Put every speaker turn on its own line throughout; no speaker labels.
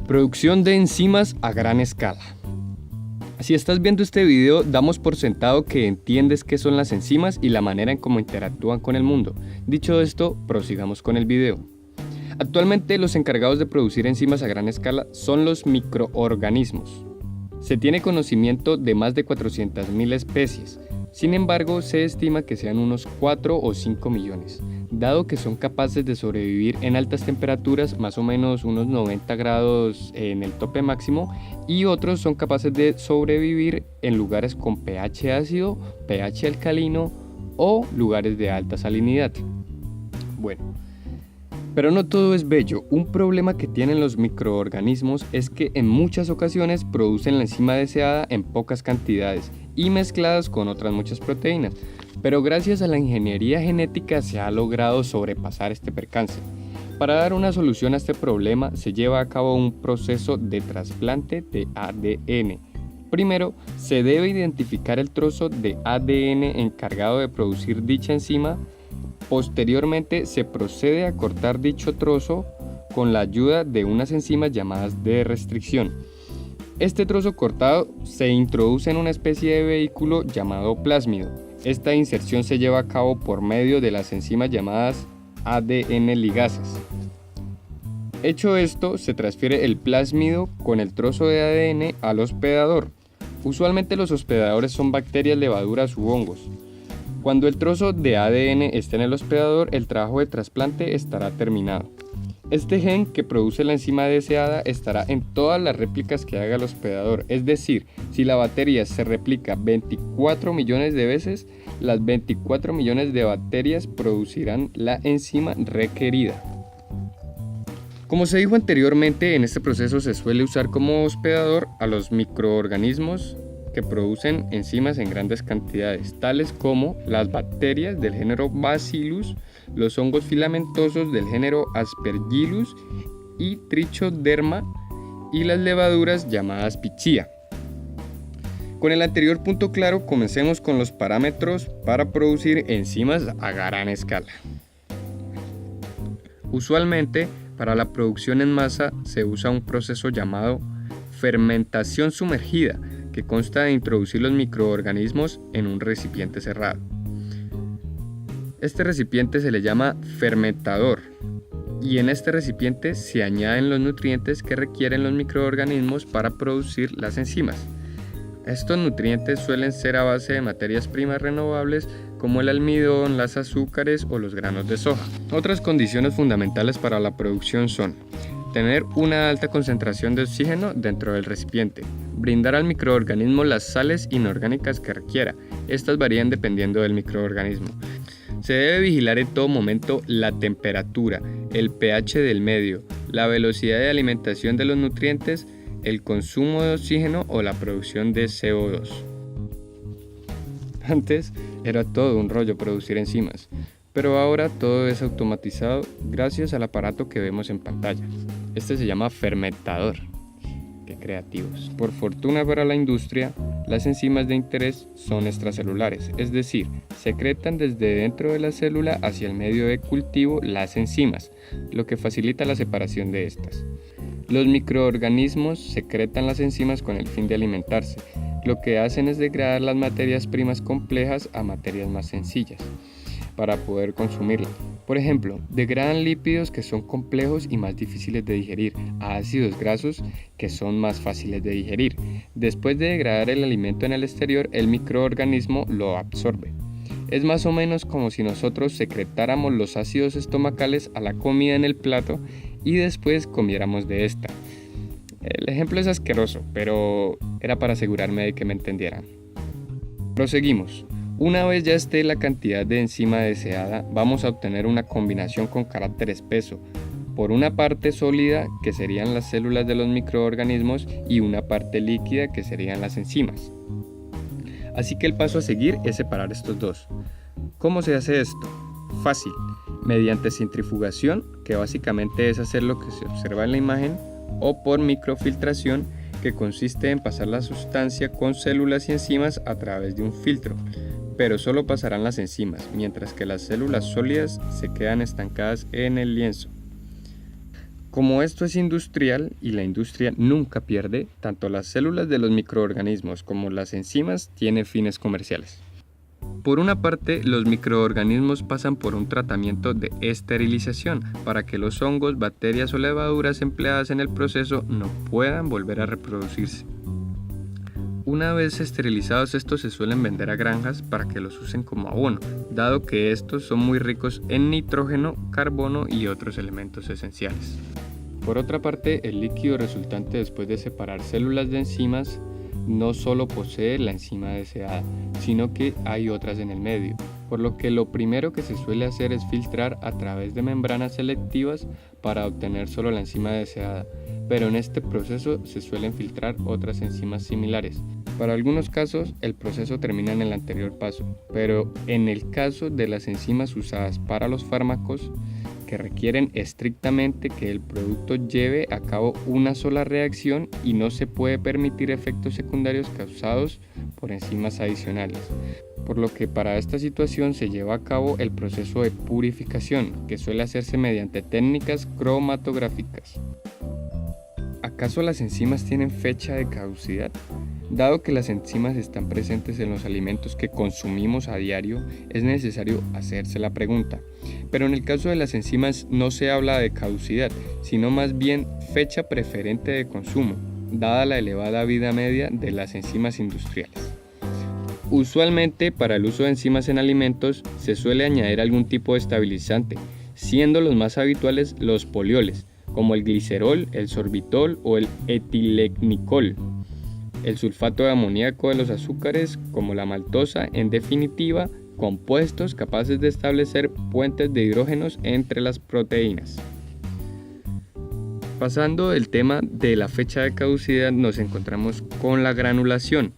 Producción de enzimas a gran escala. Si estás viendo este video, damos por sentado que entiendes qué son las enzimas y la manera en cómo interactúan con el mundo. Dicho esto, prosigamos con el video. Actualmente los encargados de producir enzimas a gran escala son los microorganismos. Se tiene conocimiento de más de 400.000 especies. Sin embargo, se estima que sean unos 4 o 5 millones, dado que son capaces de sobrevivir en altas temperaturas, más o menos unos 90 grados en el tope máximo, y otros son capaces de sobrevivir en lugares con pH ácido, pH alcalino o lugares de alta salinidad. Bueno, pero no todo es bello. Un problema que tienen los microorganismos es que en muchas ocasiones producen la enzima deseada en pocas cantidades y mezcladas con otras muchas proteínas, pero gracias a la ingeniería genética se ha logrado sobrepasar este percance. Para dar una solución a este problema se lleva a cabo un proceso de trasplante de ADN. Primero, se debe identificar el trozo de ADN encargado de producir dicha enzima. Posteriormente se procede a cortar dicho trozo con la ayuda de unas enzimas llamadas de restricción. Este trozo cortado se introduce en una especie de vehículo llamado plásmido. Esta inserción se lleva a cabo por medio de las enzimas llamadas ADN ligasas. Hecho esto, se transfiere el plásmido con el trozo de ADN al hospedador. Usualmente los hospedadores son bacterias, levaduras u hongos. Cuando el trozo de ADN esté en el hospedador, el trabajo de trasplante estará terminado. Este gen que produce la enzima deseada estará en todas las réplicas que haga el hospedador, es decir, si la bacteria se replica 24 millones de veces, las 24 millones de bacterias producirán la enzima requerida. Como se dijo anteriormente, en este proceso se suele usar como hospedador a los microorganismos que producen enzimas en grandes cantidades, tales como las bacterias del género Bacillus, los hongos filamentosos del género Aspergillus y Trichoderma y las levaduras llamadas Pichia. Con el anterior punto claro, comencemos con los parámetros para producir enzimas a gran escala. Usualmente, para la producción en masa se usa un proceso llamado fermentación sumergida, que consta de introducir los microorganismos en un recipiente cerrado. Este recipiente se le llama fermentador y en este recipiente se añaden los nutrientes que requieren los microorganismos para producir las enzimas. Estos nutrientes suelen ser a base de materias primas renovables como el almidón, las azúcares o los granos de soja. Otras condiciones fundamentales para la producción son tener una alta concentración de oxígeno dentro del recipiente, brindar al microorganismo las sales inorgánicas que requiera. Estas varían dependiendo del microorganismo. Se debe vigilar en todo momento la temperatura, el pH del medio, la velocidad de alimentación de los nutrientes, el consumo de oxígeno o la producción de CO2. Antes era todo un rollo producir enzimas, pero ahora todo es automatizado gracias al aparato que vemos en pantalla. Este se llama fermentador. ¡Qué creativos! Por fortuna para la industria, las enzimas de interés son extracelulares, es decir, secretan desde dentro de la célula hacia el medio de cultivo las enzimas, lo que facilita la separación de estas. Los microorganismos secretan las enzimas con el fin de alimentarse. Lo que hacen es degradar las materias primas complejas a materias más sencillas para poder consumirlas. Por ejemplo, degradan lípidos que son complejos y más difíciles de digerir a ácidos grasos que son más fáciles de digerir. Después de degradar el alimento en el exterior, el microorganismo lo absorbe. Es más o menos como si nosotros secretáramos los ácidos estomacales a la comida en el plato y después comiéramos de esta. El ejemplo es asqueroso, pero era para asegurarme de que me entendieran. Proseguimos. Una vez ya esté la cantidad de enzima deseada, vamos a obtener una combinación con carácter espeso. Por una parte sólida, que serían las células de los microorganismos, y una parte líquida, que serían las enzimas. Así que el paso a seguir es separar estos dos. ¿Cómo se hace esto? Fácil, mediante centrifugación, que básicamente es hacer lo que se observa en la imagen, o por microfiltración, que consiste en pasar la sustancia con células y enzimas a través de un filtro, pero solo pasarán las enzimas, mientras que las células sólidas se quedan estancadas en el lienzo. Como esto es industrial y la industria nunca pierde, tanto las células de los microorganismos como las enzimas tienen fines comerciales. Por una parte, los microorganismos pasan por un tratamiento de esterilización para que los hongos, bacterias o levaduras empleadas en el proceso no puedan volver a reproducirse. Una vez esterilizados, estos se suelen vender a granjas para que los usen como abono, dado que estos son muy ricos en nitrógeno, carbono y otros elementos esenciales. Por otra parte, el líquido resultante después de separar células de enzimas no solo posee la enzima deseada, sino que hay otras en el medio, por lo que lo primero que se suele hacer es filtrar a través de membranas selectivas para obtener solo la enzima deseada, pero en este proceso se suelen filtrar otras enzimas similares. Para algunos casos, el proceso termina en el anterior paso, pero en el caso de las enzimas usadas para los fármacos, que requieren estrictamente que el producto lleve a cabo una sola reacción y no se puede permitir efectos secundarios causados por enzimas adicionales, por lo que para esta situación se lleva a cabo el proceso de purificación, que suele hacerse mediante técnicas cromatográficas. ¿Acaso las enzimas tienen fecha de caducidad? Dado que las enzimas están presentes en los alimentos que consumimos a diario, es necesario hacerse la pregunta. Pero en el caso de las enzimas no se habla de caducidad, sino más bien fecha preferente de consumo, dada la elevada vida media de las enzimas industriales. Usualmente, para el uso de enzimas en alimentos, se suele añadir algún tipo de estabilizante, siendo los más habituales los polioles, como el glicerol, el sorbitol o el etilenglicol. El sulfato de amoníaco de los azúcares, como la maltosa, en definitiva, compuestos capaces de establecer puentes de hidrógenos entre las proteínas. Pasando del tema de la fecha de caducidad, nos encontramos con la granulación.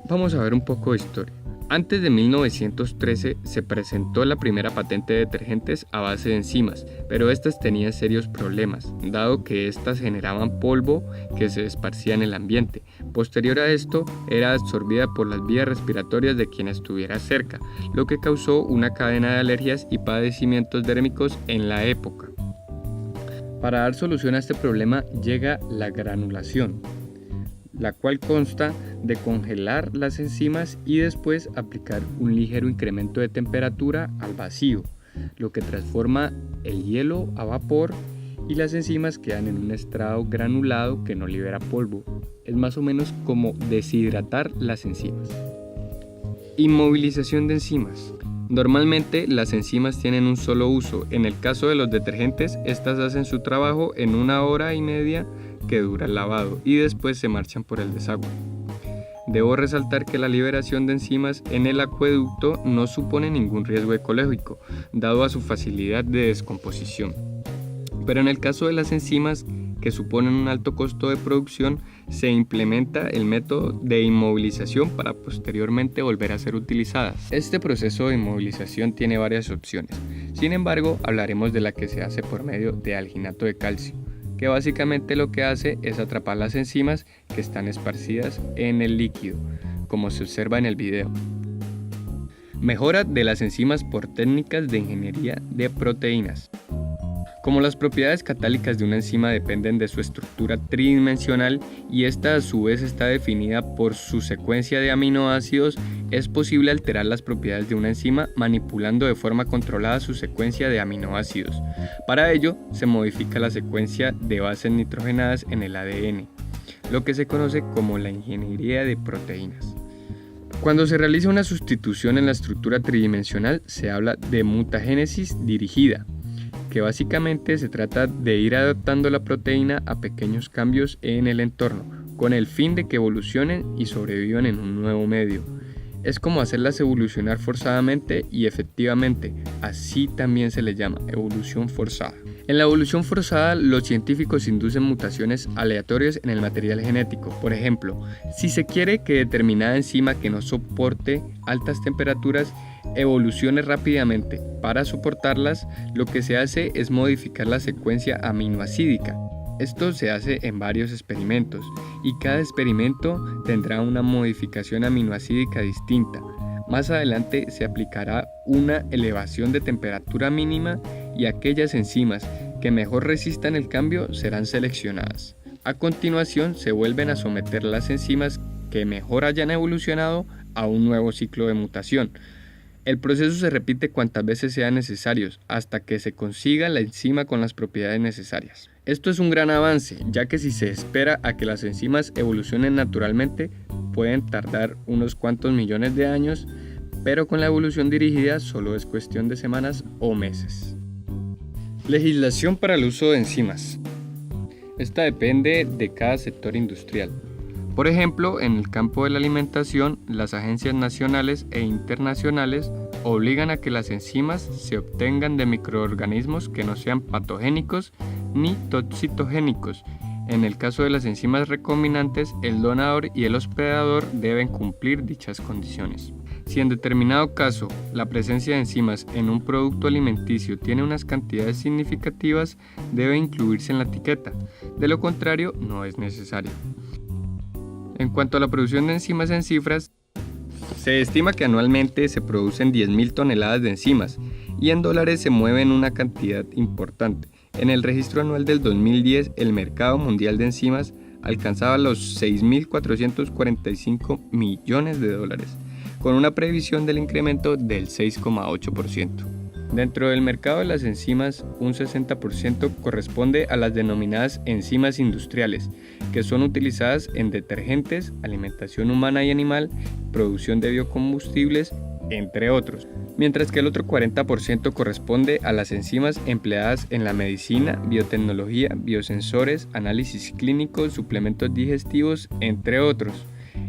Vamos a ver un poco de historia. Antes de 1913 se presentó la primera patente de detergentes a base de enzimas, pero estas tenían serios problemas, dado que estas generaban polvo que se esparcía en el ambiente. Posterior a esto, era absorbida por las vías respiratorias de quien estuviera cerca, lo que causó una cadena de alergias y padecimientos dérmicos en la época. Para dar solución a este problema llega la granulación, la cual consta de congelar las enzimas y después aplicar un ligero incremento de temperatura al vacío, lo que transforma el hielo a vapor y las enzimas quedan en un estado granulado que no libera polvo. Es más o menos como deshidratar las enzimas. Inmovilización de enzimas. Normalmente las enzimas tienen un solo uso. En el caso de los detergentes, estas hacen su trabajo en 1 hora y media que dura el lavado y después se marchan por el desagüe. Debo resaltar que la liberación de enzimas en el acueducto no supone ningún riesgo ecológico, dado a su facilidad de descomposición. Pero en el caso de las enzimas, que suponen un alto costo de producción, se implementa el método de inmovilización para posteriormente volver a ser utilizadas. Este proceso de inmovilización tiene varias opciones. Sin embargo, hablaremos de la que se hace por medio de alginato de calcio, que básicamente lo que hace es atrapar las enzimas que están esparcidas en el líquido, como se observa en el video. Mejora de las enzimas por técnicas de ingeniería de proteínas. Como las propiedades catálicas de una enzima dependen de su estructura tridimensional y esta a su vez está definida por su secuencia de aminoácidos, es posible alterar las propiedades de una enzima manipulando de forma controlada su secuencia de aminoácidos. Para ello, se modifica la secuencia de bases nitrogenadas en el ADN, lo que se conoce como la ingeniería de proteínas. Cuando se realiza una sustitución en la estructura tridimensional, se habla de mutagénesis dirigida, que básicamente se trata de ir adaptando la proteína a pequeños cambios en el entorno, con el fin de que evolucionen y sobrevivan en un nuevo medio. Es como hacerlas evolucionar forzadamente y efectivamente, así también se le llama evolución forzada. En la evolución forzada, los científicos inducen mutaciones aleatorias en el material genético. Por ejemplo, si se quiere que determinada enzima que no soporte altas temperaturas evolucione rápidamente, para soportarlas, lo que se hace es modificar la secuencia aminoácidica. Esto se hace en varios experimentos y cada experimento tendrá una modificación aminoácidica distinta. Más adelante se aplicará una elevación de temperatura mínima y aquellas enzimas que mejor resistan el cambio serán seleccionadas. A continuación se vuelven a someter las enzimas que mejor hayan evolucionado a un nuevo ciclo de mutación. El proceso se repite cuantas veces sean necesarios hasta que se consiga la enzima con las propiedades necesarias. Esto es un gran avance, ya que si se espera a que las enzimas evolucionen naturalmente, pueden tardar unos cuantos millones de años, pero con la evolución dirigida solo es cuestión de semanas o meses. Legislación para el uso de enzimas. Esta depende de cada sector industrial. Por ejemplo, en el campo de la alimentación, las agencias nacionales e internacionales obligan a que las enzimas se obtengan de microorganismos que no sean patogénicos ni toxitogénicos. En el caso de las enzimas recombinantes, el donador y el hospedador deben cumplir dichas condiciones. Si en determinado caso la presencia de enzimas en un producto alimenticio tiene unas cantidades significativas, debe incluirse en la etiqueta. De lo contrario, no es necesario. En cuanto a la producción de enzimas en cifras, se estima que anualmente se producen 10.000 toneladas de enzimas y en dólares se mueven una cantidad importante. En el registro anual del 2010, el mercado mundial de enzimas alcanzaba los 6.445 millones de dólares, con una previsión del incremento del 6,8%. Dentro del mercado de las enzimas, un 60% corresponde a las denominadas enzimas industriales, que son utilizadas en detergentes, alimentación humana y animal, producción de biocombustibles, entre otros, mientras que el otro 40% corresponde a las enzimas empleadas en la medicina, biotecnología, biosensores, análisis clínicos, suplementos digestivos, entre otros.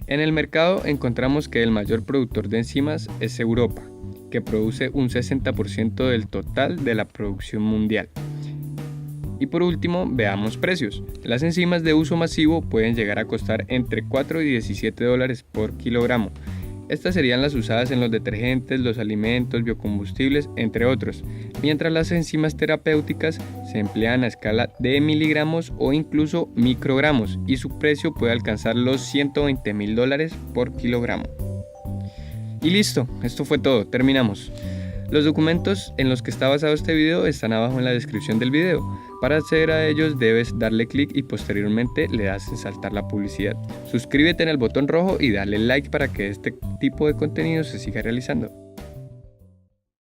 En el mercado encontramos que el mayor productor de enzimas es Europa, que produce un 60% del total de la producción mundial. Y por último, veamos precios. Las enzimas de uso masivo pueden llegar a costar entre 4 y 17 dólares por kilogramo. Estas serían las usadas en los detergentes, los alimentos, biocombustibles, entre otros, mientras las enzimas terapéuticas se emplean a escala de miligramos o incluso microgramos y su precio puede alcanzar los 120.000 dólares por kilogramo. Y listo, esto fue todo, terminamos. Los documentos en los que está basado este video están abajo en la descripción del video. Para acceder a ellos debes darle clic y posteriormente le das en saltar la publicidad. Suscríbete en el botón rojo y dale like para que este tipo de contenido se siga realizando.